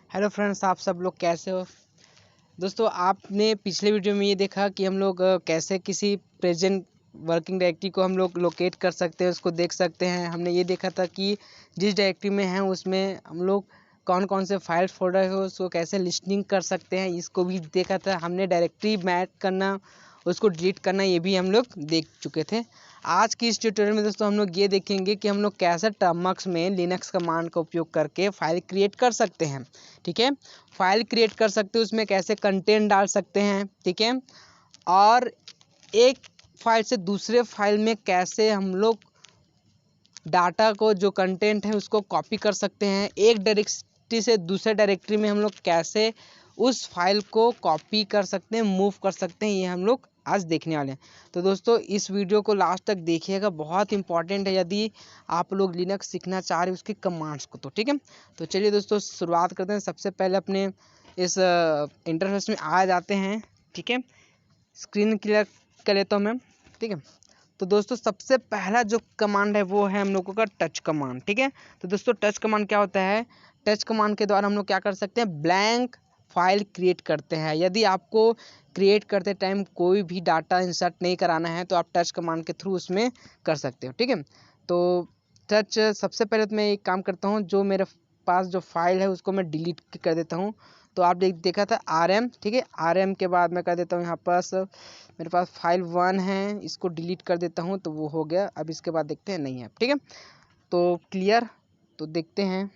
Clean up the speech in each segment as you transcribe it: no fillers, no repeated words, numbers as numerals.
Hello friends, आप सब लोग कैसे हो। दोस्तों, आपने पिछले वीडियो में ये देखा कि हम लोग कैसे किसी प्रेजेंट वर्किंग डायरेक्टरी को हम लोग लोकेट कर सकते हैं, उसको देख सकते हैं। हमने ये देखा था कि जिस डायरेक्टरी में हैं उसमें हम लोग कौन कौन से फाइल फोल्डर है उसको कैसे लिस्टिंग कर सकते हैं, इसको भी देखा था हमने। डायरेक्टरी मैच करना, उसको डिलीट करना, ये भी हम लोग देख चुके थे। आज की इस ट्यूटोरियल में दोस्तों हम लोग ये देखेंगे कि हम लोग कैसे टर्मक्स में लिनक्स कमांड का उपयोग करके फाइल क्रिएट कर सकते हैं। ठीक है, फाइल क्रिएट कर सकते हैं, उसमें कैसे कंटेंट डाल सकते हैं। ठीक है, और एक फाइल से दूसरे फाइल में कैसे हम लोग डाटा को, जो कंटेंट है उसको कॉपी कर सकते हैं। एक डायरेक्टरी से दूसरे डायरेक्टरी में हम लोग कैसे उस फाइल को कॉपी कर सकते हैं, मूव कर सकते हैं, ये हम लोग आज देखने वाले हैं। तो दोस्तों, इस वीडियो को लास्ट तक देखिएगा, बहुत इंपॉर्टेंट है यदि आप लोग लिनक्स सीखना चाह रहे हैं उसके कमांड्स को। तो ठीक है, तो चलिए दोस्तों शुरुआत करते हैं। सबसे पहले अपने इस इंटरफेस में आ जाते हैं। ठीक है, स्क्रीन क्लियर कर लेता हूँ मैं। ठीक है, तो दोस्तों सबसे पहला जो कमांड है वो है हम लोगों का टच कमांड। ठीक है, तो दोस्तों टच कमांड क्या होता है। टच कमांड के द्वारा हम लोग क्या कर सकते हैं, ब्लैंक फाइल क्रिएट करते हैं। यदि आपको क्रिएट करते टाइम कोई भी डाटा इंसर्ट नहीं कराना है तो आप टच कमांड के थ्रू उसमें कर सकते हो। ठीक है, तो टच सबसे पहले तो मैं एक काम करता हूँ, जो मेरे पास जो फाइल है उसको मैं डिलीट कर देता हूँ। तो आप देखा था RM। ठीक है, RM के बाद मैं कर देता हूँ, यहाँ पास मेरे पास फाइल 1 है, इसको डिलीट कर देता हूँ तो वो हो गया। अब इसके बाद देखते हैं, नहीं है। ठीक है, तो क्लियर, तो देखते हैं,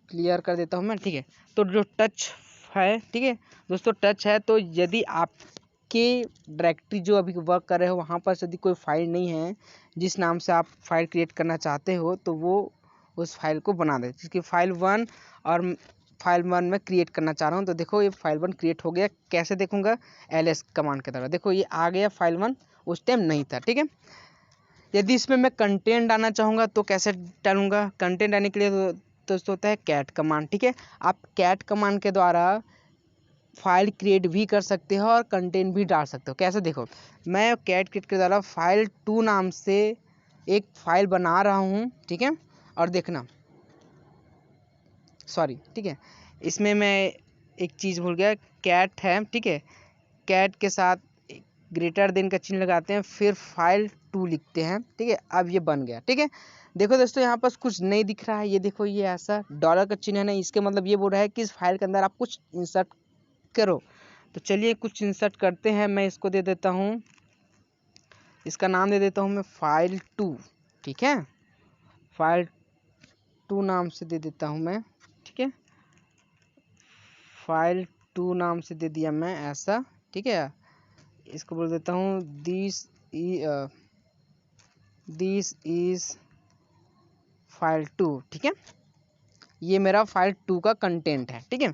क्लियर कर देता हूँ मैं। ठीक है, तो जो टच है, ठीक है दोस्तों, टच है तो यदि आपके डायरेक्टरी जो अभी वर्क कर रहे हो वहाँ पर यदि कोई फाइल नहीं है जिस नाम से आप फाइल क्रिएट करना चाहते हो तो वो उस फाइल को बना दे, जिसकी फाइल 1 और फाइल 1 में क्रिएट करना चाह रहा हूँ। तो देखो ये फाइल 1 क्रिएट हो गया। कैसे देखूंगा, LS कमांड के द्वारा। देखो ये आ गया, फाइल 1 उस टाइम नहीं था। ठीक है, यदि इसमें मैं कंटेंट डालना चाहूँगा तो कैसे डालूंगा। कंटेंट डालने के लिए दोस्तों होता है कैट कमांड। ठीक है, आप कैट कमांड के द्वारा फाइल क्रिएट भी कर सकते हो और कंटेंट भी डाल सकते हो। कैसे देखो, मैं कैट क्रिएट के द्वारा फाइल 2 नाम से एक फाइल बना रहा हूँ। ठीक है, और देखना, सॉरी, ठीक है, इसमें मैं एक चीज़ भूल गया, कैट है। ठीक है, कैट के साथ ग्रेटर देन का चिन्ह लगाते हैं, फिर फाइल 2 लिखते हैं। ठीक है, अब ये बन गया। ठीक है, देखो दोस्तों यहाँ पास कुछ नहीं दिख रहा है, ये देखो ये ऐसा डॉलर का चिन्ह है ना, इसके मतलब ये बोल रहा है कि इस फाइल के अंदर आप कुछ इंसर्ट करो। तो चलिए कुछ इंसर्ट करते हैं। मैं इसको दे देता हूँ, इसका नाम दे देता हूँ मैं फाइल 2। ठीक है, फाइल 2 नाम से दे देता हूँ मैं। ठीक है, फाइल 2 नाम से दे दिया मैं ऐसा। ठीक है, इसको बोल देता हूँ दिस इज फाइल 2। ठीक है, ये मेरा फाइल 2 का कंटेंट है। ठीक है,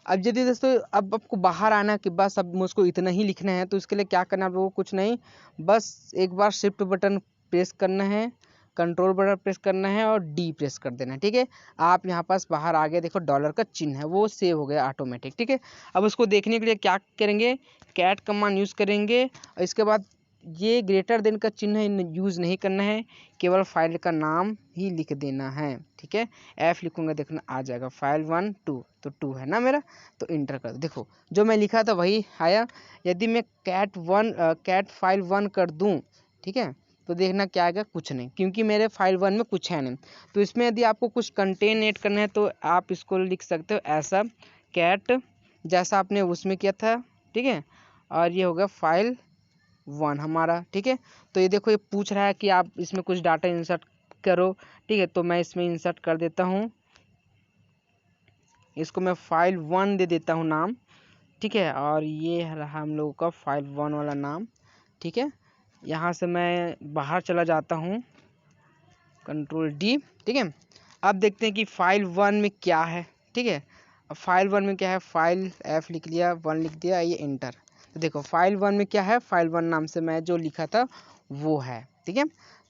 अब यदि दोस्तों अब आपको बाहर आना कि बस अब मुझको इतना ही लिखना है, तो इसके लिए क्या करना है आप लोगों को, कुछ नहीं, बस एक बार शिफ्ट बटन प्रेस करना है, कंट्रोल बटन प्रेस करना है और D प्रेस कर देना है। ठीक है, आप यहाँ पास बाहर आ गए, देखो डॉलर का चिन्ह है वो सेव हो गया ऑटोमेटिक। ठीक है, अब उसको देखने के लिए क्या करेंगे, कैट कमांड यूज़ करेंगे और इसके बाद ये ग्रेटर देन का चिन्ह यूज़ नहीं करना है, केवल फाइल का नाम ही लिख देना है। ठीक है, F लिखूंगा, देखना आ जाएगा फाइल 1 2, तो 2 है ना मेरा, तो इंटर कर दो। देखो जो मैं लिखा था वही आया। यदि मैं कैट फाइल 1 कर दूं, ठीक है, तो देखना क्या आएगा, कुछ नहीं, क्योंकि मेरे फाइल 1 में कुछ है नहीं। तो इसमें यदि आपको कुछ कंटेंट ऐड करना है तो आप इसको लिख सकते हो ऐसा, कैट, जैसा आपने उसमें किया था। ठीक है, और ये होगा फाइल 1 हमारा। ठीक है, तो ये देखो ये पूछ रहा है कि आप इसमें कुछ डाटा इंसर्ट करो। ठीक है, तो मैं इसमें इंसर्ट कर देता हूँ, इसको मैं फाइल 1 दे देता हूँ नाम। ठीक है, और ये रहा हम लोगों का फाइल 1 वाला नाम। ठीक है, यहाँ से मैं बाहर चला जाता हूँ, कंट्रोल D। ठीक है, अब देखते हैं कि फाइल 1 में क्या है। ठीक है, अब फाइल 1 में क्या है, फाइल F लिख लिया, 1 लिख दिया, ये इंटर। तो देखो फाइल 1 में क्या है, फाइल 1 नाम से मैं जो लिखा था वो है। ठीक है,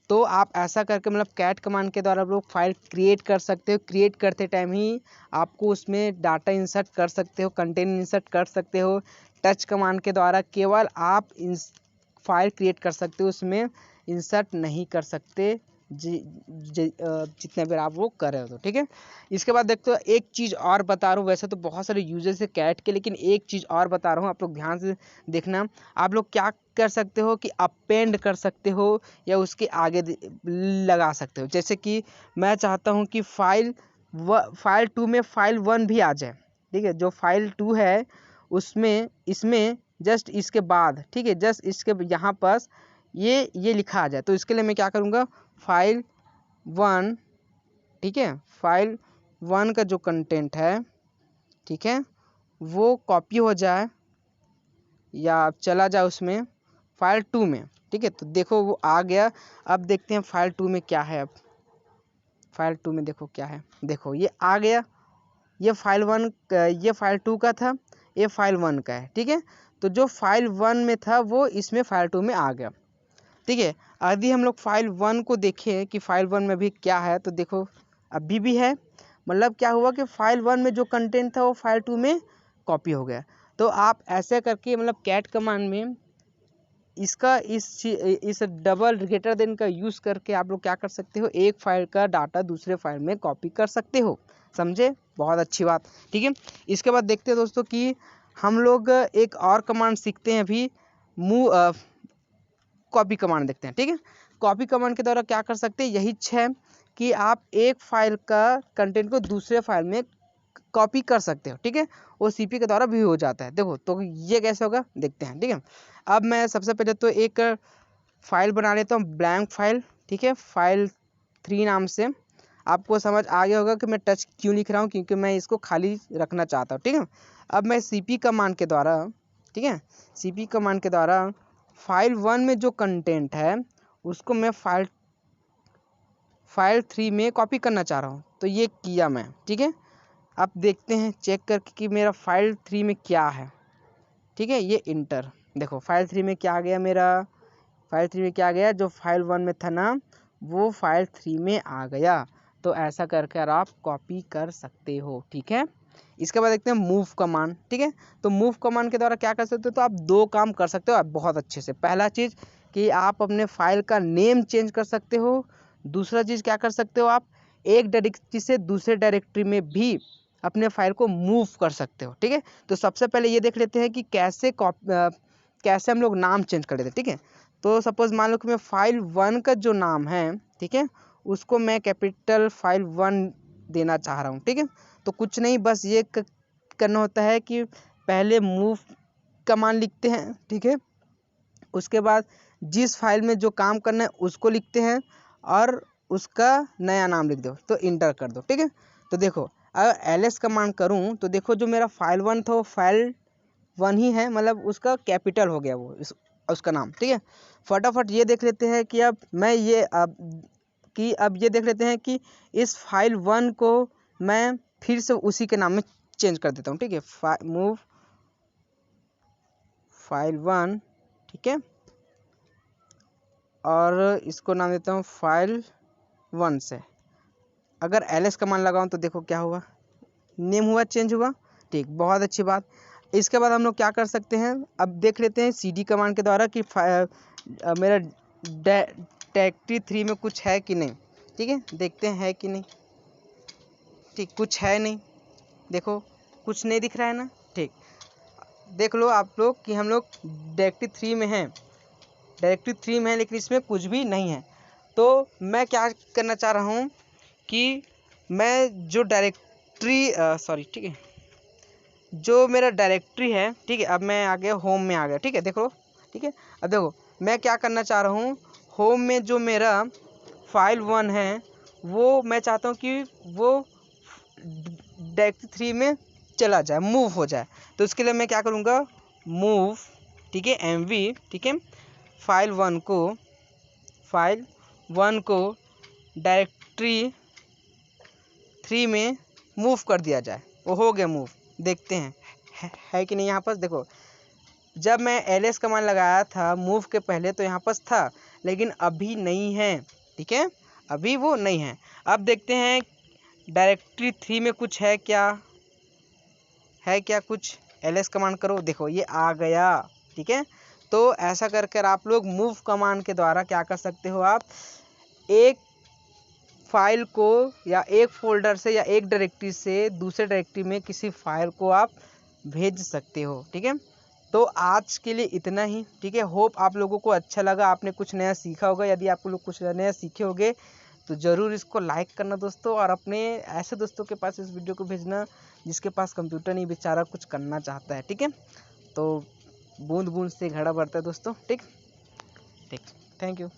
तो आप ऐसा करके मतलब कैट कमांड के द्वारा आप लोग फाइल क्रिएट कर सकते हो। क्रिएट करते टाइम ही आपको उसमें डाटा इंसर्ट कर सकते हो, कंटेंट इंसर्ट कर सकते हो। टच कमांड के द्वारा केवल आप फाइल क्रिएट कर सकते हो, उसमें इंसर्ट नहीं कर सकते जितने बार आप वो कर रहे हो तो ठीक है। इसके बाद देखते हो एक चीज़ और बता रहा हूँ, वैसे तो बहुत सारे यूजेस है कैट के, लेकिन एक चीज़ और बता रहा हूँ, आप लोग ध्यान से देखना। आप लोग क्या कर सकते हो कि अपेंड कर सकते हो या उसके आगे लगा सकते हो। जैसे कि मैं चाहता हूँ कि फाइल 2 में फाइल 1 भी आ जाए, ठीक है। जो फाइल 2 है उसमें इसमें जस्ट इसके बाद, ठीक है, जस्ट इसके यहाँ पास ये लिखा आ जाए। तो इसके लिए मैं क्या करूँगा, फाइल 1, ठीक है, फाइल 1 का जो कंटेंट है, ठीक है, वो कॉपी हो जाए या चला जाए उसमें फाइल 2 में, ठीक है। तो देखो वो आ गया। अब देखते हैं फाइल 2 में क्या है। अब फाइल 2 में देखो क्या है, देखो ये आ गया। ये फाइल 1 ये फाइल 2 का था, ये फाइल 1 का है, ठीक है। तो जो फाइल 1 में था वो इसमें फाइल 2 में आ गया, ठीक है। यदि हम लोग फाइल 1 को देखें कि फाइल 1 में भी क्या है, तो देखो अभी भी है। मतलब क्या हुआ कि फाइल 1 में जो कंटेंट था वो फाइल 2 में कॉपी हो गया। तो आप ऐसे करके मतलब कैट कमांड में इसका इस डबल ग्रेटर देन का यूज़ करके आप लोग क्या कर सकते हो, एक फाइल का डाटा दूसरे फाइल में कॉपी कर सकते हो। समझे, बहुत अच्छी बात, ठीक है। इसके बाद देखते हैं दोस्तों कि हम लोग एक और कमांड सीखते हैं अभी, कॉपी कमांड देखते हैं, ठीक है। कॉपी कमांड के द्वारा क्या कर सकते हैं, यही है कि आप एक फाइल का कंटेंट को दूसरे फाइल में कॉपी कर सकते हो, ठीक है। वो सीपी के द्वारा भी हो जाता है। देखो तो ये कैसे होगा देखते हैं, ठीक है। अब मैं सबसे पहले तो एक फाइल बना लेता हूँ, ब्लैंक फाइल, ठीक है, फाइल 3 नाम से। आपको समझ आ गया होगा कि मैं टच क्यों लिख रहा हूँ, क्योंकि मैं इसको खाली रखना चाहता हूँ, ठीक है। अब मैं सीपी कमांड के द्वारा, ठीक है, सीपी कमांड के द्वारा फाइल 1 में जो कंटेंट है उसको मैं फाइल 3 में कॉपी करना चाह रहा हूँ। तो ये किया मैं, ठीक है। अब देखते हैं चेक करके कि मेरा फाइल 3 में क्या है, ठीक है। ये इंटर, देखो फाइल 3 में क्या आ गया मेरा, फाइल 3 में क्या आ गया, जो फाइल 1 में था ना वो फाइल 3 में आ गया। तो ऐसा करके आप कॉपी कर सकते हो, ठीक है। इसके बाद देखते हैं मूव कमांड, ठीक है। तो मूव कमांड के द्वारा क्या कर सकते हो, तो आप 2 काम कर सकते हो आप बहुत अच्छे से। पहला चीज़ कि आप अपने फाइल का नेम चेंज कर सकते हो। दूसरा चीज़ क्या कर सकते हो, आप एक डायरेक्टरी से दूसरे डायरेक्टरी में भी अपने फाइल को मूव कर सकते हो, ठीक है। तो सबसे पहले ये देख लेते हैं कि कैसे हम लोग नाम चेंज कर लेते हैं, ठीक है। तो सपोज मान लो कि मैं फाइल 1 का जो नाम है, ठीक है, उसको मैं कैपिटल फाइल 1 देना चाह रहा हूँ, ठीक है। तो कुछ नहीं, बस ये करना होता है कि पहले मूव कमांड लिखते हैं, ठीक है। उसके बाद जिस फाइल में जो काम करना है उसको लिखते हैं और उसका नया नाम लिख दो, तो इंटर कर दो, ठीक है। तो देखो अगर ls कमांड करूँ तो देखो जो मेरा फाइल 1 था वो फाइल 1 ही है, मतलब उसका कैपिटल हो गया वो उसका नाम, ठीक है। फटाफट ये देख लेते हैं कि अब ये देख लेते हैं कि इस फाइल 1 को मैं फिर से उसी के नाम में चेंज कर देता हूँ, ठीक है। मूव फाइल 1, ठीक है, और इसको नाम देता हूँ फाइल 1 से। अगर ls कमांड लगाऊँ तो देखो क्या हुआ, नेम हुआ, चेंज हुआ, ठीक, बहुत अच्छी बात। इसके बाद हम लोग क्या कर सकते हैं, अब देख लेते हैं cd कमांड के द्वारा कि मेरा डायरेक्टरी 3 में कुछ है कि नहीं, ठीक है। देखते हैं कि नहीं, ठीक, कुछ है नहीं, देखो कुछ नहीं दिख रहा है ना, ठीक। देख लो आप लोग कि हम लोग डायरेक्टरी 3 में हैं, डायरेक्टरी 3 में है, लेकिन इसमें कुछ भी नहीं है। तो मैं क्या करना चाह रहा हूँ कि मैं जो डायरेक्टरी ठीक है, जो मेरा डायरेक्टरी है, ठीक है, अब मैं आ गया होम में आ गया, ठीक है, देखो, ठीक है। अब देखो मैं क्या करना चाह रहा हूँ, होम में जो मेरा फाइल 1 है वो मैं चाहता हूँ कि वो डायरेक्टरी 3 में चला जाए, मूव हो जाए। तो उसके लिए मैं क्या करूँगा, मूव, ठीक है, mv, ठीक है, फाइल 1 को डायरेक्टरी 3 में मूव कर दिया जाए। वो हो गया मूव, देखते हैं है कि नहीं। यहाँ पर देखो जब मैं ls कमांड लगाया था मूव के पहले तो यहाँ पर था, लेकिन अभी नहीं है, ठीक है, अभी वो नहीं है। अब देखते हैं डायरेक्टरी 3 में कुछ है क्या कुछ, ls कमांड करो, देखो ये आ गया, ठीक है। तो ऐसा कर आप लोग मूव कमांड के द्वारा क्या कर सकते हो, आप एक फाइल को या एक फोल्डर से या एक डायरेक्टरी से दूसरे डायरेक्टरी में किसी फाइल को आप भेज सकते हो। ठीक है, तो आज के लिए इतना ही। ठीक है, होप आप लोगों को अच्छा लगा, आपने कुछ नया सीखा होगा। यदि आप लोग कुछ नया सीखे होंगे तो ज़रूर इसको लाइक करना दोस्तों, और अपने ऐसे दोस्तों के पास इस वीडियो को भेजना जिसके पास कंप्यूटर नहीं, बेचारा कुछ करना चाहता है। ठीक है, तो बूंद बूंद से घड़ा भरता है दोस्तों। ठीक, थैंक यू।